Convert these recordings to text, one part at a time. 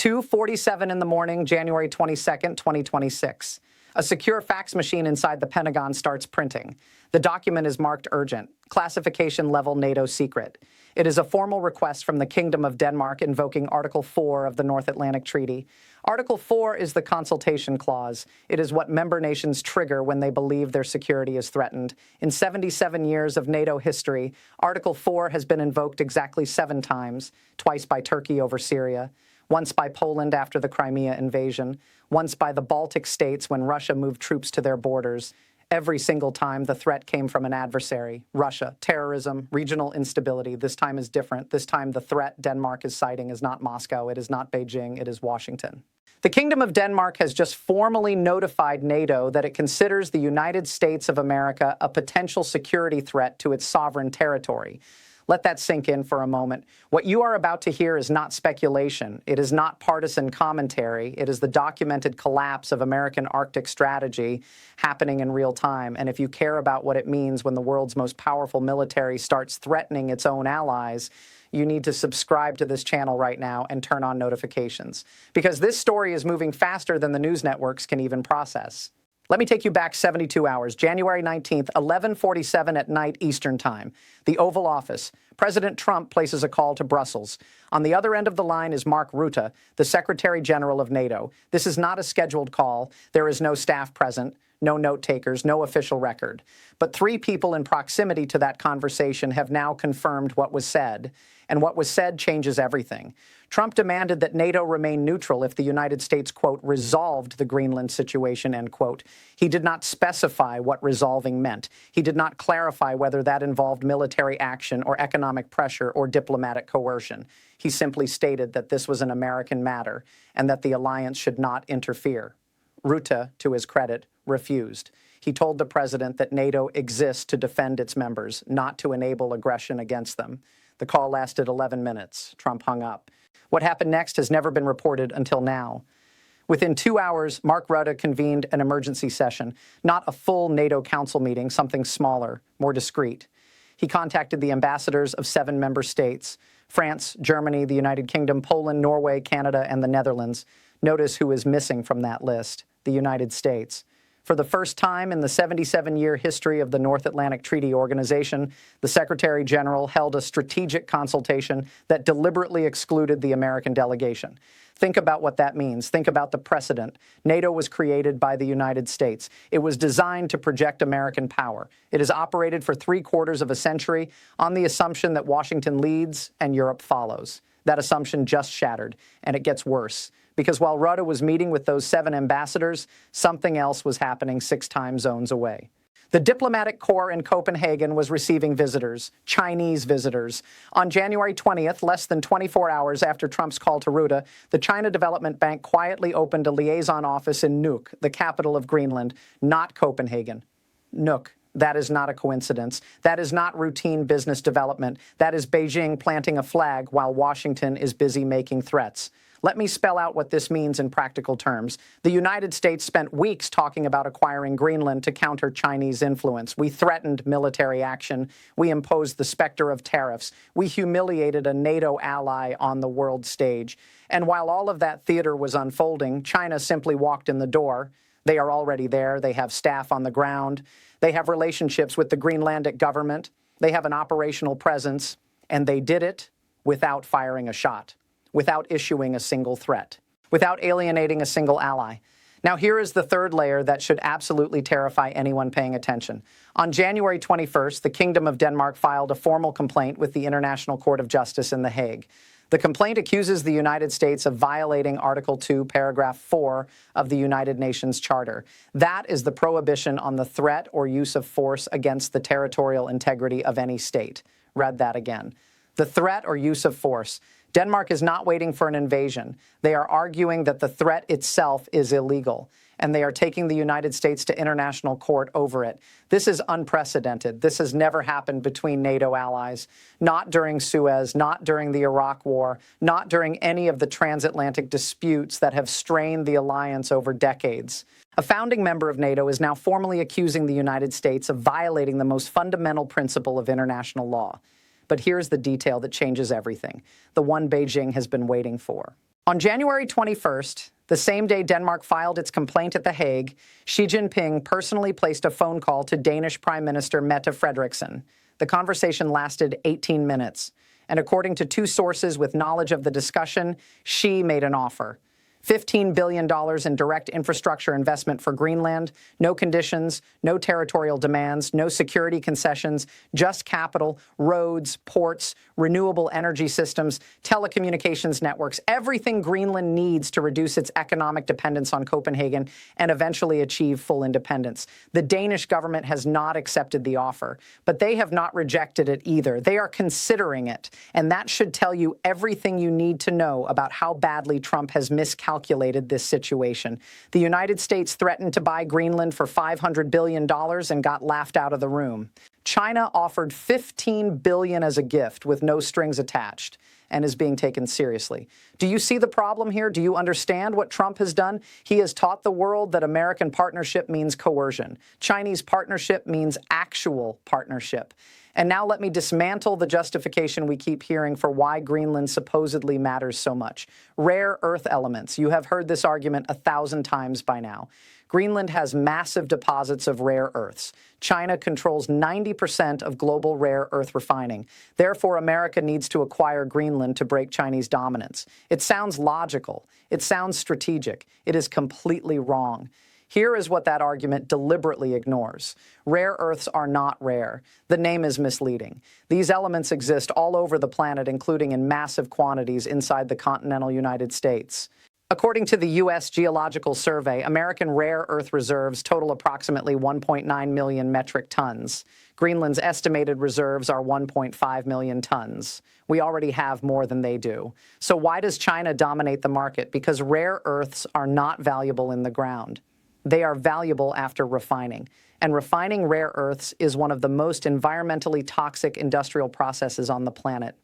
2:47 in the morning, January 22nd, 2026. A secure fax machine inside the Pentagon starts printing. The document is marked urgent, classification level NATO secret. It is a formal request from the Kingdom of Denmark invoking Article 4 of the North Atlantic Treaty. Article 4 is the consultation clause. It is what member nations trigger when they believe their security is threatened. In 77 years of NATO history, Article 4 has been invoked exactly 7 times, twice by Turkey over Syria, once by Poland after the Crimea invasion, once by the Baltic states when Russia moved troops to their borders. Every single time the threat came from an adversary, Russia, terrorism, regional instability. This time is different. This time the threat Denmark is citing is not Moscow, it is not Beijing, it is Washington. The Kingdom of Denmark has just formally notified NATO that it considers the United States of America a potential security threat to its sovereign territory. Let that sink in for a moment. What you are about to hear is not speculation. It is not partisan commentary. It is the documented collapse of American Arctic strategy happening in real time. And if you care about what it means when the world's most powerful military starts threatening its own allies, you need to subscribe to this channel right now and turn on notifications. Because this story is moving faster than the news networks can even process. Let me take you back 72 hours, January 19th, 11:47 at night Eastern Time. The Oval Office. President Trump places a call to Brussels. On the other end of the line is Mark Rutte, the Secretary General of NATO. This is not a scheduled call. There is no staff present, no note takers, no official record. But 3 people in proximity to that conversation have now confirmed what was said. And what was said changes everything. Trump demanded that NATO remain neutral if the United States, quote, resolved the Greenland situation, end quote. He did not specify what resolving meant. He did not clarify whether that involved military action or economic pressure or diplomatic coercion. He simply stated that this was an American matter and that the alliance should not interfere. Rutte, to his credit, refused. He told the president that NATO exists to defend its members, not to enable aggression against them. The call lasted 11 minutes. Trump hung up. What happened next has never been reported until now. Within 2 hours, Mark Rutte convened an emergency session, not a full NATO Council meeting, something smaller, more discreet. He contacted the ambassadors of 7 member states, France, Germany, the United Kingdom, Poland, Norway, Canada, and the Netherlands. Notice who is missing from that list, the United States. For the first time in the 77-year history of the North Atlantic Treaty Organization, the Secretary General held a strategic consultation that deliberately excluded the American delegation. Think about what that means. Think about the precedent. NATO was created by the United States. It was designed to project American power. It has operated for 3/4 of a century on the assumption that Washington leads and Europe follows. That assumption just shattered, and it gets worse. Because while Rutte was meeting with those 7 ambassadors, something else was happening 6 time zones away. The diplomatic corps in Copenhagen was receiving visitors, Chinese visitors. On January 20th, less than 24 hours after Trump's call to Rutte, the China Development Bank quietly opened a liaison office in Nuuk, the capital of Greenland, not Copenhagen. Nuuk. That is not a coincidence. That is not routine business development. That is Beijing planting a flag while Washington is busy making threats. Let me spell out what this means in practical terms. The United States spent weeks talking about acquiring Greenland to counter Chinese influence. We threatened military action. We imposed the specter of tariffs. We humiliated a NATO ally on the world stage. And while all of that theater was unfolding, China simply walked in the door. They are already there. They have staff on the ground. They have relationships with the Greenlandic government. They have an operational presence. And they did it without firing a shot, without issuing a single threat, without alienating a single ally. Now, here is the third layer that should absolutely terrify anyone paying attention. On January 21st, the Kingdom of Denmark filed a formal complaint with the International Court of Justice in The Hague. The complaint accuses the United States of violating Article 2, Paragraph 4 of the United Nations Charter. That is the prohibition on the threat or use of force against the territorial integrity of any state. Read that again. The threat or use of force. Denmark is not waiting for an invasion. They are arguing that the threat itself is illegal, and they are taking the United States to international court over it. This is unprecedented. This has never happened between NATO allies, not during Suez, not during the Iraq War, not during any of the transatlantic disputes that have strained the alliance over decades. A founding member of NATO is now formally accusing the United States of violating the most fundamental principle of international law. But here's the detail that changes everything, the one Beijing has been waiting for. On January 21st, the same day Denmark filed its complaint at The Hague, Xi Jinping personally placed a phone call to Danish Prime Minister Mette Frederiksen. The conversation lasted 18 minutes, and according to two sources with knowledge of the discussion, Xi made an offer. $15 billion in direct infrastructure investment for Greenland, no conditions, no territorial demands, no security concessions, just capital, roads, ports, renewable energy systems, telecommunications networks, everything Greenland needs to reduce its economic dependence on Copenhagen and eventually achieve full independence. The Danish government has not accepted the offer, but they have not rejected it either. They are considering it, and that should tell you everything you need to know about how badly Trump has miscalculated this situation. The United States threatened to buy Greenland for $500 billion and got laughed out of the room. China offered $15 billion as a gift with no strings attached and is being taken seriously. Do you see the problem here? Do you understand what Trump has done? He has taught the world that American partnership means coercion. Chinese partnership means actual partnership. And now let me dismantle the justification we keep hearing for why Greenland supposedly matters so much. Rare earth elements. You have heard this argument 1,000 times by now. Greenland has massive deposits of rare earths. China controls 90% of global rare earth refining. Therefore, America needs to acquire Greenland to break Chinese dominance. It sounds logical. It sounds strategic. It is completely wrong. Here is what that argument deliberately ignores. Rare earths are not rare. The name is misleading. These elements exist all over the planet, including in massive quantities inside the continental United States. According to the U.S. Geological Survey, American rare earth reserves total approximately 1.9 million metric tons. Greenland's estimated reserves are 1.5 million tons. We already have more than they do. So why does China dominate the market? Because rare earths are not valuable in the ground. They are valuable after refining. And refining rare earths is one of the most environmentally toxic industrial processes on the planet.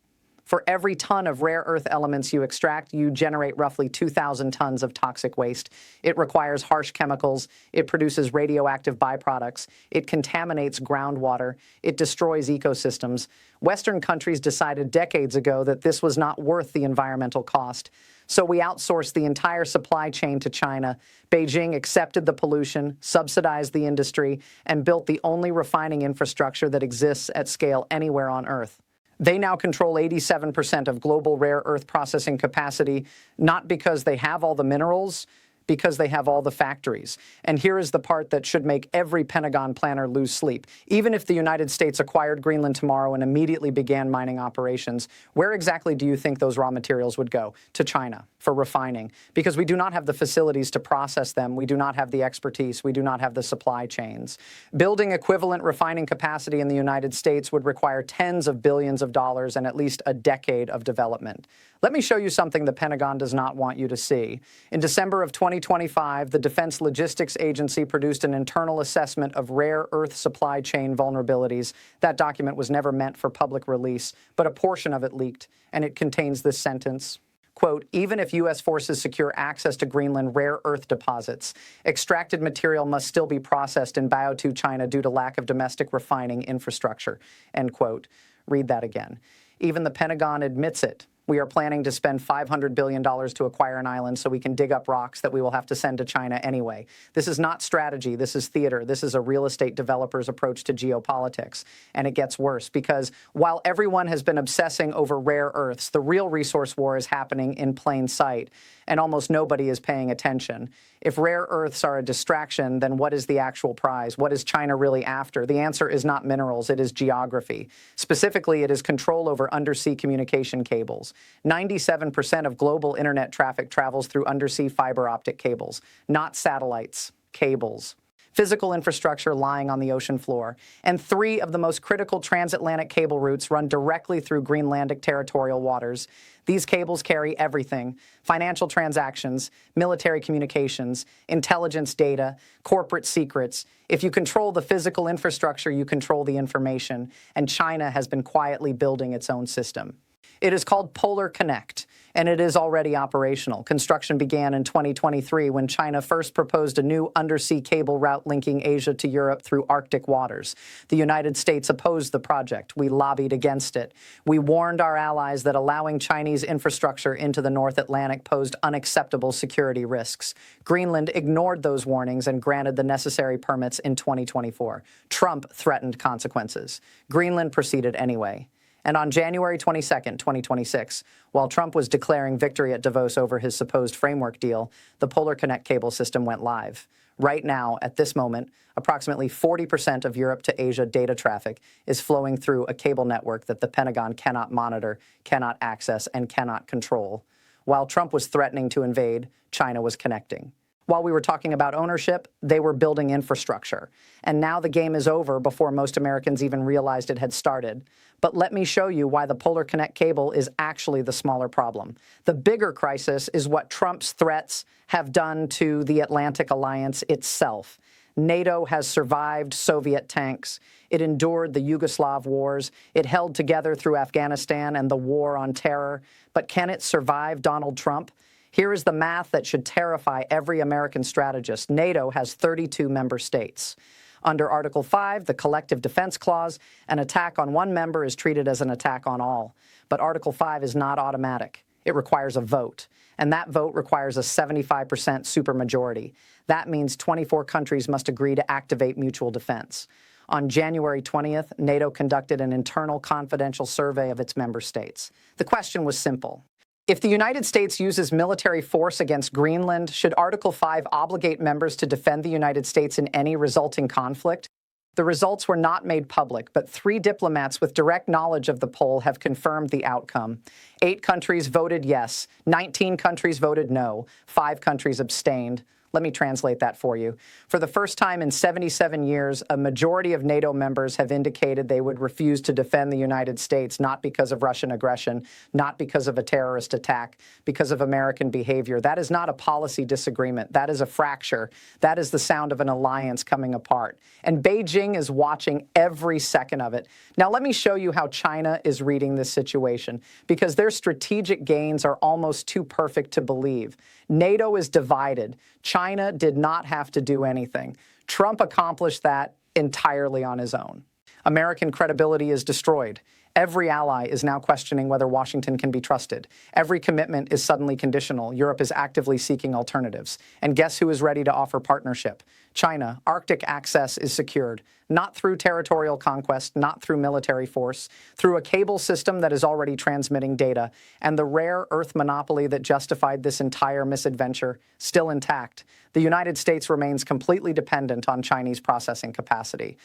For every ton of rare earth elements you extract, you generate roughly 2,000 tons of toxic waste. It requires harsh chemicals. It produces radioactive byproducts. It contaminates groundwater. It destroys ecosystems. Western countries decided decades ago that this was not worth the environmental cost. So we outsourced the entire supply chain to China. Beijing accepted the pollution, subsidized the industry, and built the only refining infrastructure that exists at scale anywhere on Earth. They now control 87% of global rare earth processing capacity, not because they have all the minerals, because they have all the factories. And here is the part that should make every Pentagon planner lose sleep. Even if the United States acquired Greenland tomorrow and immediately began mining operations, where exactly do you think those raw materials would go? To China for refining, because we do not have the facilities to process them. We do not have the expertise. We do not have the supply chains. Building equivalent refining capacity in the United States would require tens of billions of dollars and at least a decade of development. Let me show you something the Pentagon does not want you to see. In December of 2025, the Defense Logistics Agency produced an internal assessment of rare earth supply chain vulnerabilities. That document was never meant for public release, but a portion of it leaked, and it contains this sentence. Quote, even if U.S. forces secure access to Greenland rare earth deposits, extracted material must still be processed in Bio-2 China due to lack of domestic refining infrastructure, end quote. Read that again. Even the Pentagon admits it. We are planning to spend $500 billion to acquire an island so we can dig up rocks that we will have to send to China anyway. This is not strategy. This is theater. This is a real estate developer's approach to geopolitics. And it gets worse because while everyone has been obsessing over rare earths, the real resource war is happening in plain sight, and almost nobody is paying attention. If rare earths are a distraction, then what is the actual prize? What is China really after? The answer is not minerals. It is geography. Specifically, it is control over undersea communication cables. 97% of global internet traffic travels through undersea fiber optic cables, not satellites, cables. Physical infrastructure lying on the ocean floor. And 3 of the most critical transatlantic cable routes run directly through Greenlandic territorial waters. These cables carry everything: financial transactions, military communications, intelligence data, corporate secrets. If you control the physical infrastructure, you control the information. And China has been quietly building its own system. It is called Polar Connect. and it is already operational. Construction began in 2023 when China first proposed a new undersea cable route linking Asia to Europe through Arctic waters. The United States opposed the project. We lobbied against it. We warned our allies that allowing Chinese infrastructure into the North Atlantic posed unacceptable security risks. Greenland ignored those warnings and granted the necessary permits in 2024. Trump threatened consequences. Greenland proceeded anyway. And on January 22, 2026, while Trump was declaring victory at Davos over his supposed framework deal, the Polar Connect cable system went live. Right now, at this moment, approximately 40% of Europe to Asia data traffic is flowing through a cable network that the Pentagon cannot monitor, cannot access, and cannot control. While Trump was threatening to invade, China was connecting. While we were talking about ownership, they were building infrastructure. And now the game is over before most Americans even realized it had started. But let me show you why the Polar Connect cable is actually the smaller problem. The bigger crisis is what Trump's threats have done to the Atlantic Alliance itself. NATO has survived Soviet tanks. It endured the Yugoslav wars. It held together through Afghanistan and the war on terror. But can it survive Donald Trump? Here is the math that should terrify every American strategist. NATO has 32 member states. Under Article 5, the Collective Defense Clause, an attack on one member is treated as an attack on all. But Article 5 is not automatic. It requires a vote. And that vote requires a 75% supermajority. That means 24 countries must agree to activate mutual defense. On January 20th, NATO conducted an internal confidential survey of its member states. The question was simple. If the United States uses military force against Greenland, should Article 5 obligate members to defend the United States in any resulting conflict? The results were not made public, but 3 diplomats with direct knowledge of the poll have confirmed the outcome. 8 countries voted yes, 19 countries voted no, 5 countries abstained. Let me translate that for you. For the first time in 77 years, a majority of NATO members have indicated they would refuse to defend the United States, not because of Russian aggression, not because of a terrorist attack, because of American behavior. That is not a policy disagreement. That is a fracture. That is the sound of an alliance coming apart. And Beijing is watching every second of it. Now, let me show you how China is reading this situation, because their strategic gains are almost too perfect to believe. NATO is divided. China did not have to do anything. Trump accomplished that entirely on his own. American credibility is destroyed. Every ally is now questioning whether Washington can be trusted. Every commitment is suddenly conditional. Europe is actively seeking alternatives. And guess who is ready to offer partnership? China. Arctic access is secured, not through territorial conquest, not through military force, through a cable system that is already transmitting data, and the rare Earth monopoly that justified this entire misadventure still intact. The United States remains completely dependent on Chinese processing capacity.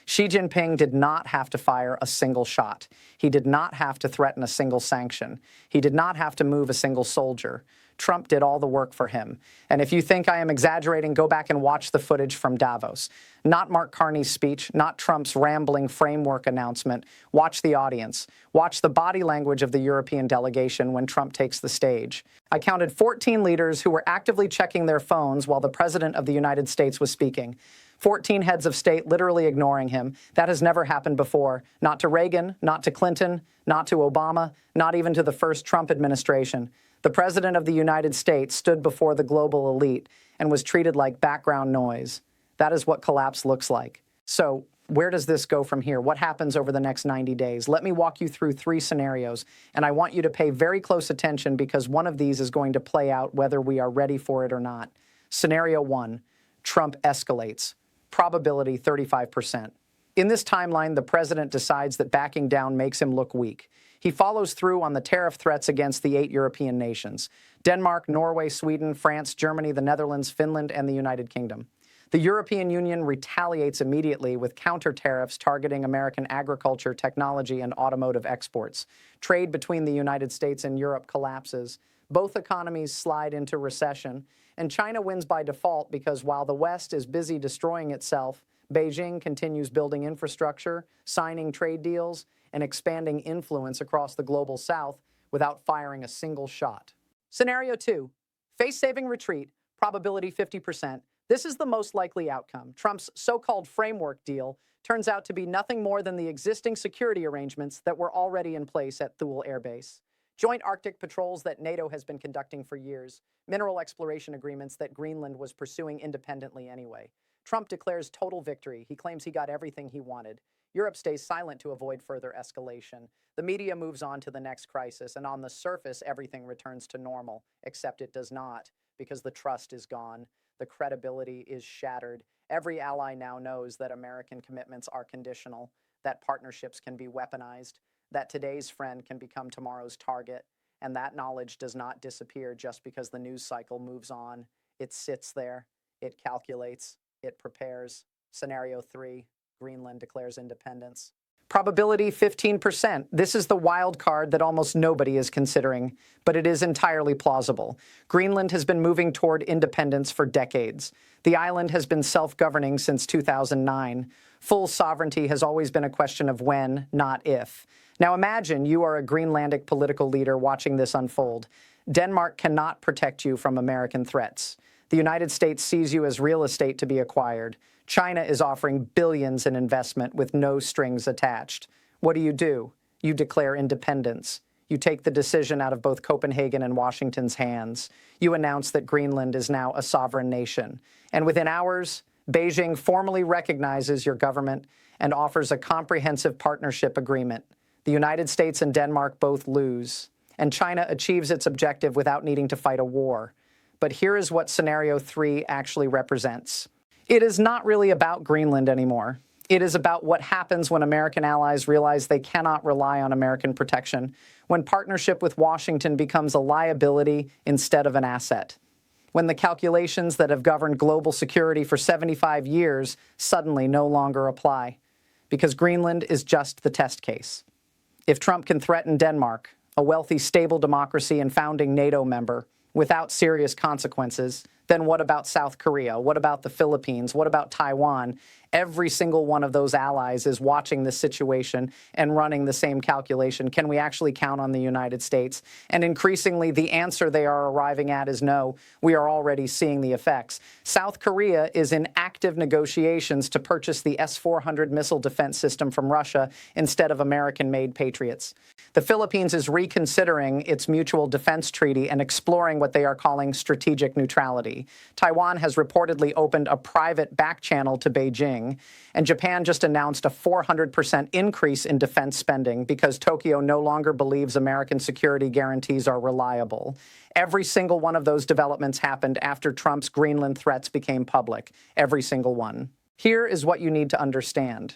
Xi Jinping did not have to fire a single shot. He did not have to threaten a single sanction. He did not have to move a single soldier. Trump did all the work for him. And if you think I am exaggerating, go back and watch the footage from Davos. Not Mark Carney's speech, not Trump's rambling framework announcement. Watch the audience. Watch the body language of the European delegation when Trump takes the stage. I counted 14 leaders who were actively checking their phones while the President of the United States was speaking. 14 heads of state literally ignoring him. That has never happened before. Not to Reagan, not to Clinton, not to Obama, not even to the first Trump administration. The President of the United States stood before the global elite and was treated like background noise. That is what collapse looks like. So where does this go from here? What happens over the next 90 days? Let me walk you through 3 scenarios, and I want you to pay very close attention because one of these is going to play out whether we are ready for it or not. Scenario 1, Trump escalates. Probability 35%. In this timeline, the president decides that backing down makes him look weak. He follows through on the tariff threats against the 8 European nations: Denmark, Norway, Sweden, France, Germany, the Netherlands, Finland, and the United Kingdom. The European Union retaliates immediately with counter tariffs targeting American agriculture, technology, and automotive exports. Trade between the United States and Europe collapses. Both economies slide into recession. And China wins by default because while the West is busy destroying itself, Beijing continues building infrastructure, signing trade deals, and expanding influence across the global South without firing a single shot. Scenario 2, face-saving retreat, probability 50%. This is the most likely outcome. Trump's so-called framework deal turns out to be nothing more than the existing security arrangements that were already in place at Thule Air Base. Joint Arctic patrols that NATO has been conducting for years, mineral exploration agreements that Greenland was pursuing independently anyway. Trump declares total victory. He claims he got everything he wanted. Europe stays silent to avoid further escalation. The media moves on to the next crisis, and on the surface, everything returns to normal, except it does not, because the trust is gone. The credibility is shattered. Every ally now knows that American commitments are conditional, that partnerships can be weaponized, that today's friend can become tomorrow's target, and that knowledge does not disappear just because the news cycle moves on. It sits there, it calculates, it prepares. Scenario 3, Greenland declares independence. Probability 15%. This is the wild card that almost nobody is considering, but it is entirely plausible. Greenland has been moving toward independence for decades. The island has been self-governing since 2009. Full sovereignty has always been a question of when, not if. Now imagine you are a Greenlandic political leader watching this unfold. Denmark cannot protect you from American threats. The United States sees you as real estate to be acquired. China is offering billions in investment with no strings attached. What do? You declare independence. You take the decision out of both Copenhagen and Washington's hands. You announce that Greenland is now a sovereign nation. And within hours, Beijing formally recognizes your government and offers a comprehensive partnership agreement. The United States and Denmark both lose, and China achieves its objective without needing to fight a war. But here is what Scenario 3 actually represents. It is not really about Greenland anymore. It is about what happens when American allies realize they cannot rely on American protection, when partnership with Washington becomes a liability instead of an asset, when the calculations that have governed global security for 75 years suddenly no longer apply, because Greenland is just the test case. If Trump can threaten Denmark, a wealthy, stable democracy and founding NATO member, without serious consequences, then what about South Korea? What about the Philippines? What about Taiwan? Every single one of those allies is watching this situation and running the same calculation. Can we actually count on the United States? And increasingly, the answer they are arriving at is no. We are already seeing the effects. South Korea is in active negotiations to purchase the S-400 missile defense system from Russia instead of American-made Patriots. The Philippines is reconsidering its mutual defense treaty and exploring what they are calling strategic neutrality. Taiwan has reportedly opened a private back channel to Beijing, and Japan just announced a 400% increase in defense spending because Tokyo no longer believes American security guarantees are reliable. Every single one of those developments happened after Trump's Greenland threats became public. Every single one. Here is what you need to understand.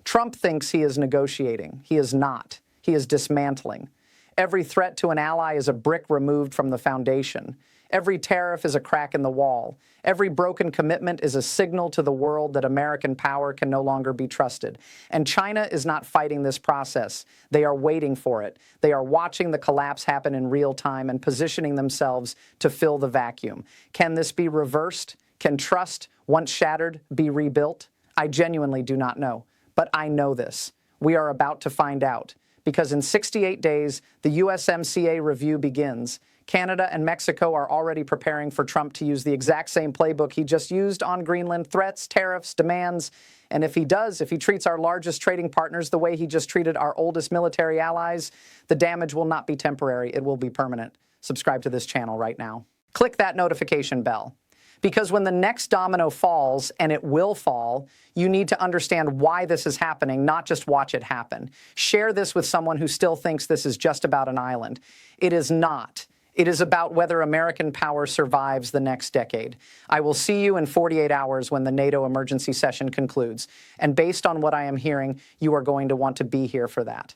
Trump thinks he is negotiating. He is not. He is dismantling. Every threat to an ally is a brick removed from the foundation. Every tariff is a crack in the wall. Every broken commitment is a signal to the world that American power can no longer be trusted. And China is not fighting this process. They are waiting for it. They are watching the collapse happen in real time and positioning themselves to fill the vacuum. Can this be reversed? Can trust, once shattered, be rebuilt? I genuinely do not know. But I know this. We are about to find out. Because in 68 days, the USMCA review begins. Canada and Mexico are already preparing for Trump to use the exact same playbook he just used on Greenland: threats, tariffs, demands. And if he treats our largest trading partners the way he just treated our oldest military allies, the damage will not be temporary, it will be permanent. Subscribe to this channel right now. Click that notification bell. Because when the next domino falls, and it will fall, you need to understand why this is happening, not just watch it happen. Share this with someone who still thinks this is just about an island. It is not. It is about whether American power survives the next decade. I will see you in 48 hours when the NATO emergency session concludes. And based on what I am hearing, you are going to want to be here for that.